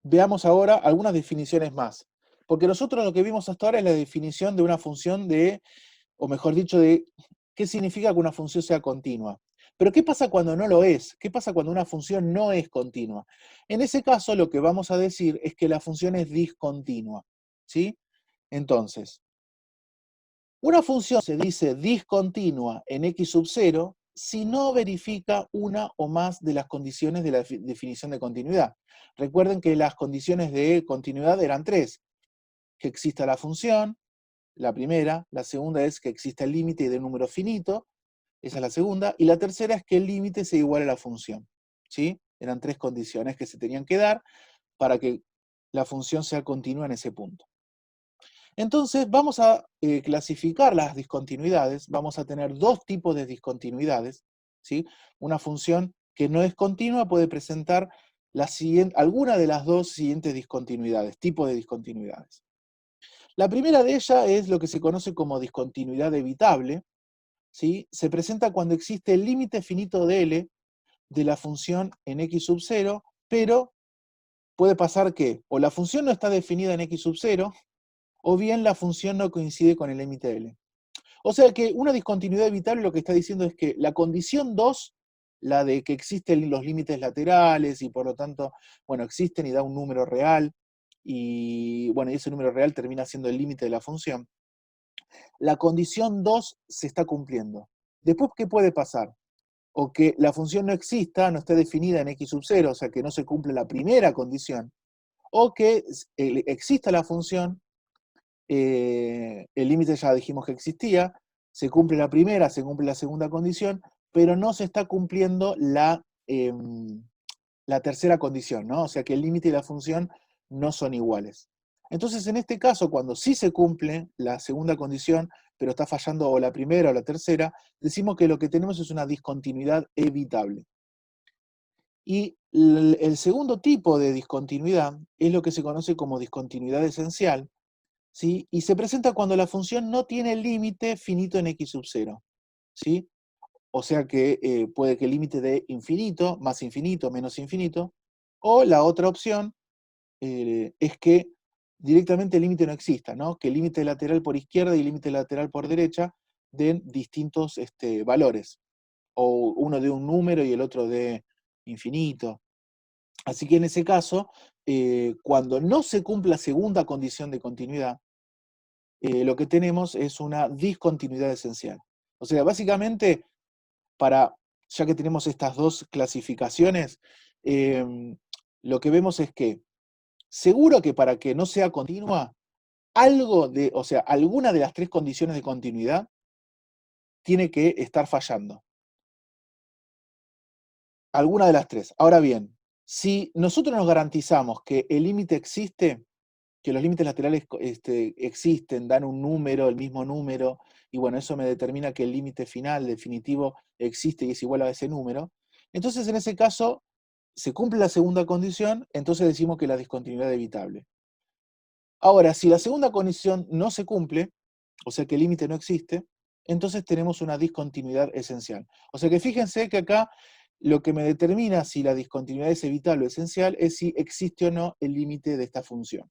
veamos ahora algunas definiciones más. Porque nosotros lo que vimos hasta ahora es la definición de una función de, o mejor dicho, de qué significa que una función sea continua. Pero ¿qué pasa cuando no lo es? ¿Qué pasa cuando una función no es continua? En ese caso lo que vamos a decir es que la función es discontinua, ¿sí? Entonces, una función se dice discontinua en x sub 0 si no verifica una o más de las condiciones de la definición de continuidad. Recuerden que las condiciones de continuidad eran tres: que exista la función, la primera; la segunda es que exista el límite de un número finito, esa es la segunda; y la tercera es que el límite sea igual a la función, ¿sí? Eran tres condiciones que se tenían que dar para que la función sea continua en ese punto. Entonces vamos a clasificar las discontinuidades. Vamos a tener dos tipos de discontinuidades, ¿sí? Una función que no es continua puede presentar alguna de las dos siguientes discontinuidades, tipos de discontinuidades. La primera de ellas es lo que se conoce como discontinuidad evitable, ¿sí? Se presenta cuando existe el límite finito de L de la función en x sub 0, pero puede pasar que o la función no está definida en x sub 0, o bien la función no coincide con el límite de L. O sea que una discontinuidad evitable lo que está diciendo es que la condición 2, la de que existen los límites laterales y por lo tanto, bueno, existen y da un número real, y bueno, ese número real termina siendo el límite de la función. La condición 2 se está cumpliendo. Después, ¿qué puede pasar? O que la función no exista, no esté definida en x sub 0, o sea que no se cumple la primera condición, o que exista la función, el límite ya dijimos que existía, se cumple la primera, se cumple la segunda condición, pero no se está cumpliendo la tercera condición, ¿no? O sea que el límite y la función no son iguales. Entonces, en este caso, cuando sí se cumple la segunda condición, pero está fallando o la primera o la tercera, decimos que lo que tenemos es una discontinuidad evitable. Y el segundo tipo de discontinuidad es lo que se conoce como discontinuidad esencial, ¿sí? Y se presenta cuando la función no tiene límite finito en x sub 0, ¿sí? O sea que puede que el límite de infinito, más infinito, menos infinito, o la otra opción es que directamente el límite no exista, ¿no? Que el límite lateral por izquierda y el límite lateral por derecha den distintos valores, o uno de un número y el otro de infinito. Así que en ese caso, cuando no se cumple la segunda condición de continuidad, lo que tenemos es una discontinuidad esencial. O sea, básicamente, ya que tenemos estas dos clasificaciones, lo que vemos es que seguro que para que no sea continua, o sea, alguna de las tres condiciones de continuidad tiene que estar fallando. Alguna de las tres. Ahora bien, si nosotros nos garantizamos que el límite existe, que los límites laterales existen, dan un número, el mismo número, y bueno, eso me determina que el límite final, definitivo, existe y es igual a ese número, entonces en ese caso se cumple la segunda condición, entonces decimos que la discontinuidad es evitable. Ahora, si la segunda condición no se cumple, o sea que el límite no existe, entonces tenemos una discontinuidad esencial. O sea que fíjense que acá lo que me determina si la discontinuidad es evitable o esencial es si existe o no el límite de esta función.